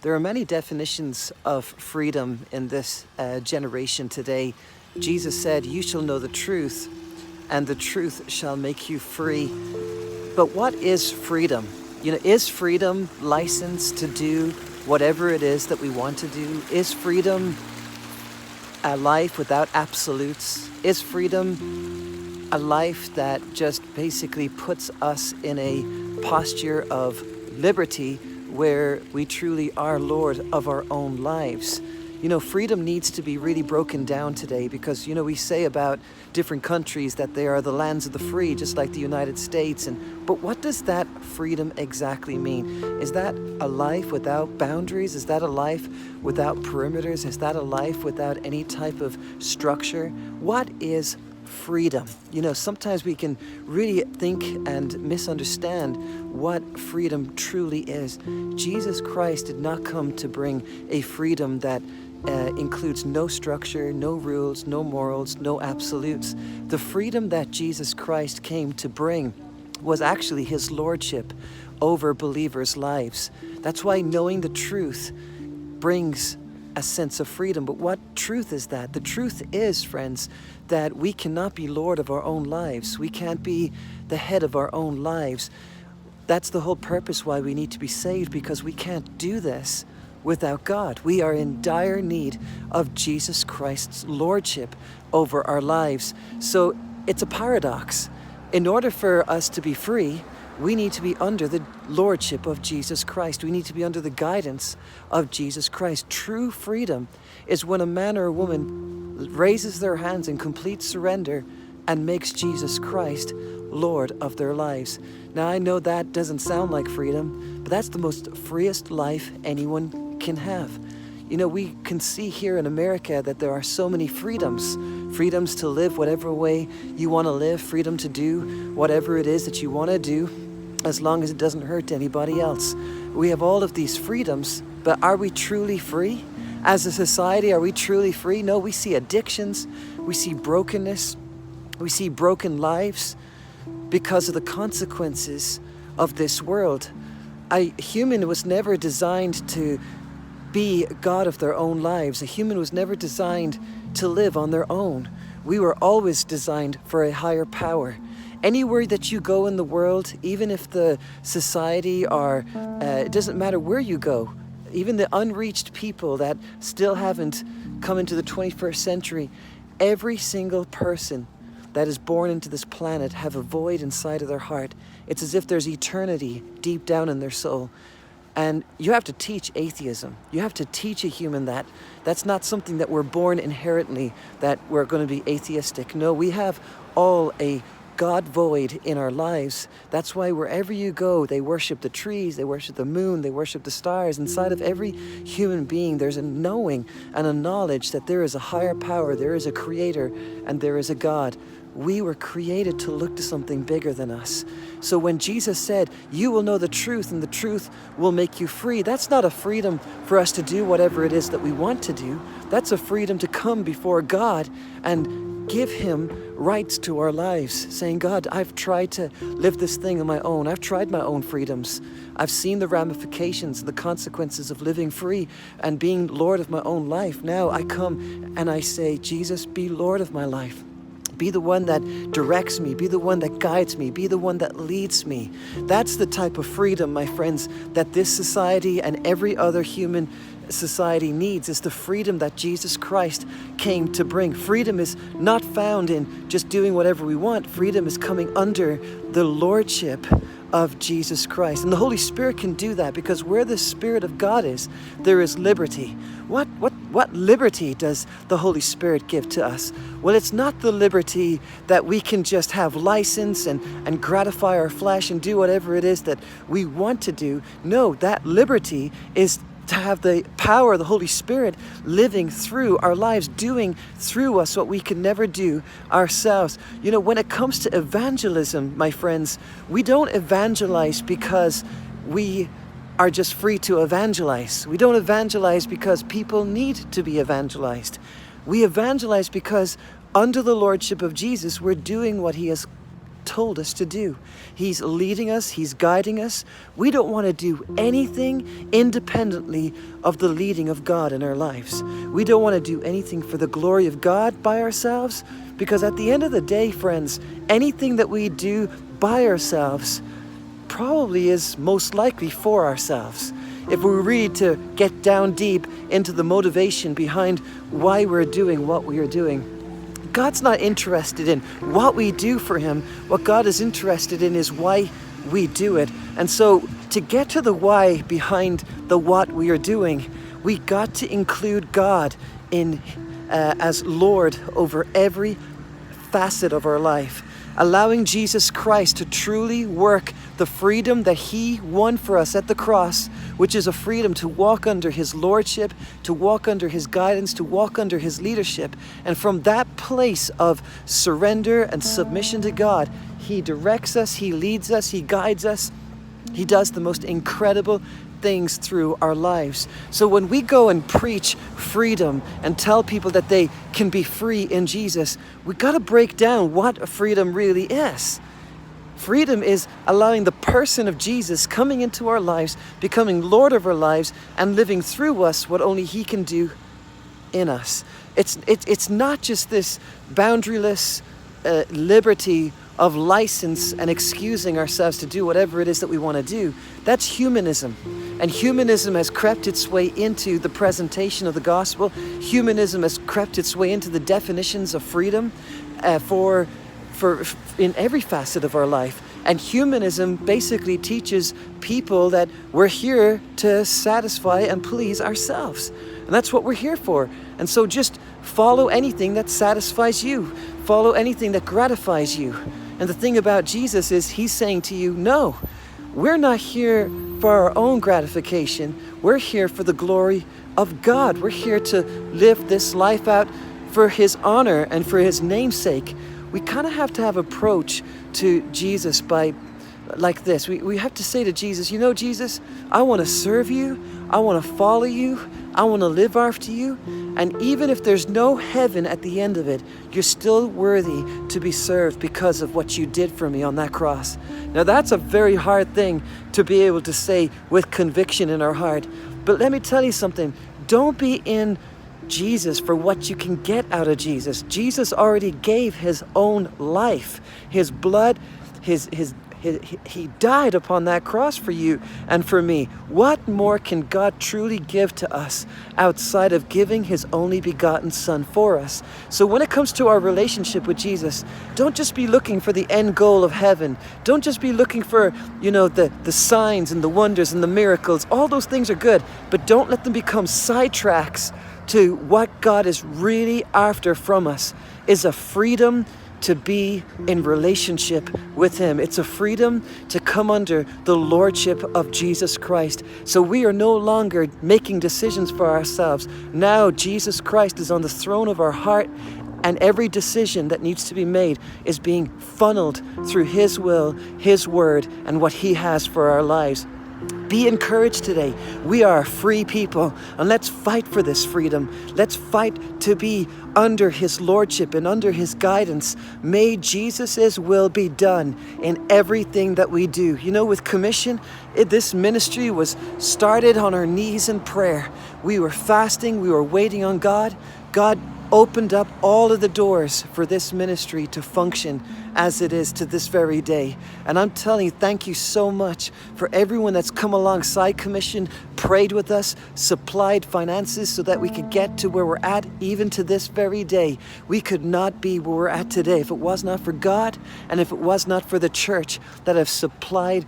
There are many definitions of freedom in this generation today. Jesus said, "You shall know the truth, and the truth shall make you free." But what is freedom? Is freedom license to do whatever it is that we want to do? Is freedom a life without absolutes? Is freedom a life that just basically puts us in a posture of liberty where we truly are Lord of our own lives? Freedom needs to be really broken down today because, we say about different countries that they are the lands of the free, just like the United States. But what does that freedom exactly mean? Is that a life without boundaries? Is that a life without perimeters? Is that a life without any type of structure? What is freedom? Sometimes we can really think and misunderstand what freedom truly is. Jesus Christ did not come to bring a freedom that includes no structure, no rules, no morals, no absolutes. The freedom that Jesus Christ came to bring was actually his lordship over believers' lives. That's why knowing the truth brings a sense of freedom. But what truth is that? The truth is, friends, that we cannot be Lord of our own lives. We can't be the head of our own lives. That's the whole purpose why we need to be saved, because we can't do this without God. We are in dire need of Jesus Christ's lordship over our lives. So it's a paradox. In order for us to be free, we need to be under the lordship of Jesus Christ. We need to be under the guidance of Jesus Christ. True freedom is when a man or a woman raises their hands in complete surrender and makes Jesus Christ Lord of their lives. Now, I know that doesn't sound like freedom, but that's the most freest life anyone can have. We can see here in America that there are so many freedoms. Freedoms to live whatever way you want to live, freedom to do whatever it is that you want to do, as long as it doesn't hurt anybody else. We have all of these freedoms, but are we truly free? As a society, are we truly free? No, we see addictions, we see brokenness, we see broken lives because of the consequences of this world. A human was never designed to be God of their own lives. A human was never designed to live on their own. We were always designed for a higher power. Anywhere that you go in the world, even if the society it doesn't matter where you go, even the unreached people that still haven't come into the 21st century, every single person that is born into this planet have a void inside of their heart. It's as if there's eternity deep down in their soul. And you have to teach atheism. You have to teach a human that. That's not something that we're born inherently, that we're going to be atheistic. No, we have all a God void in our lives. That's why wherever you go, they worship the trees, they worship the moon, they worship the stars. Inside of every human being, there's a knowing and a knowledge that there is a higher power, there is a creator, and there is a God. We were created to look to something bigger than us. So when Jesus said, "You will know the truth and the truth will make you free," that's not a freedom for us to do whatever it is that we want to do. That's a freedom to come before God and give him rights to our lives, saying, "God, I've tried to live this thing on my own. I've tried my own freedoms. I've seen the ramifications, the consequences of living free and being Lord of my own life. Now I come and I say, Jesus, be Lord of my life. Be the one that directs me. Be the one that guides me. Be the one that leads me." That's the type of freedom, my friends, that this society and every other human society needs, is the freedom that Jesus Christ came to bring. Freedom is not found in just doing whatever we want. Freedom is coming under the lordship of Jesus Christ. And the Holy Spirit can do that, because where the Spirit of God is, there is liberty. What liberty does the Holy Spirit give to us? Well, it's not the liberty that we can just have license and gratify our flesh and do whatever it is that we want to do. No, that liberty is to have the power of the Holy Spirit living through our lives, doing through us what we can never do ourselves. When it comes to evangelism, my friends, we don't evangelize because we are just free to evangelize. We don't evangelize because people need to be evangelized. We evangelize because under the lordship of Jesus, we're doing what he has told us to do. He's leading us, He's guiding us. We don't want to do anything independently of the leading of God in our lives. We don't want to do anything for the glory of God by ourselves, because at the end of the day, friends, anything that we do by ourselves probably is most likely for ourselves. If we were really to get down deep into the motivation behind why we're doing what we are doing, God's not interested in what we do for Him. What God is interested in is why we do it. And so to get to the why behind the what we are doing, we got to include God in as Lord over every facet of our life, allowing Jesus Christ to truly work the freedom that He won for us at the cross, which is a freedom to walk under His lordship, to walk under His guidance, to walk under His leadership. And from that place of surrender and submission to God, He directs us, He leads us, He guides us. He does the most incredible things through our lives. So when we go and preach freedom and tell people that they can be free in Jesus, we got to break down what freedom really is. Freedom is allowing the person of Jesus coming into our lives, becoming Lord of our lives, and living through us what only He can do in us. It's not just this boundaryless liberty of license and excusing ourselves to do whatever it is that we want to do. That's humanism. And humanism has crept its way into the presentation of the gospel. Humanism has crept its way into the definitions of freedom for in every facet of our life. And humanism basically teaches people that we're here to satisfy and please ourselves. And that's what we're here for. And so just follow anything that satisfies you. Follow anything that gratifies you. And the thing about Jesus is He's saying to you, no, we're not here for our own gratification. We're here for the glory of God. We're here to live this life out for His honor and for His namesake. We kind of have to have approach to Jesus like this. We have to say to Jesus, you know, Jesus, I want to serve you. I want to follow you. I want to live after you. And even if there's no heaven at the end of it, you're still worthy to be served because of what you did for me on that cross. Now that's a very hard thing to be able to say with conviction in our heart. But let me tell you something. Don't be in Jesus for what you can get out of Jesus. Jesus already gave His own life, His blood, He died upon that cross for you and for me. What more can God truly give to us outside of giving His only begotten Son for us? So when it comes to our relationship with Jesus, don't just be looking for the end goal of heaven. Don't just be looking for, the signs and the wonders and the miracles. All those things are good, but don't let them become sidetracks to what God is really after from us, is a freedom to be in relationship with Him. It's a freedom to come under the lordship of Jesus Christ. So we are no longer making decisions for ourselves. Now Jesus Christ is on the throne of our heart, and every decision that needs to be made is being funneled through His will, His word, and what He has for our lives. Be encouraged today. We are a free people, and let's fight for this freedom. Let's fight to be under His lordship and under His guidance. May Jesus' will be done in everything that we do. With Commission, this ministry was started on our knees in prayer. We were fasting. We were waiting on God. God opened up all of the doors for this ministry to function as it is to this very day. And I'm telling you, thank you so much for everyone that's come alongside Commission, prayed with us, supplied finances so that we could get to where we're at, even to this very day. We could not be where we're at today if it was not for God and if it was not for the church that have supplied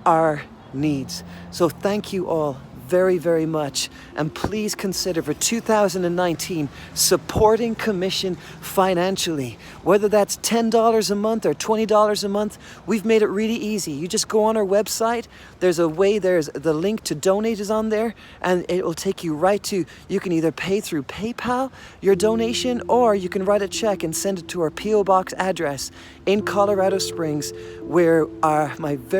our needs. So thank you all very, very much. And please consider for 2019 supporting Commission financially. Whether that's $10 a month or $20 a month, we've made it really easy. You just go on our website. There's the link to donate is on there, and it will take you right to, you can either pay through PayPal your donation, or you can write a check and send it to our P.O. Box address in Colorado Springs, where my very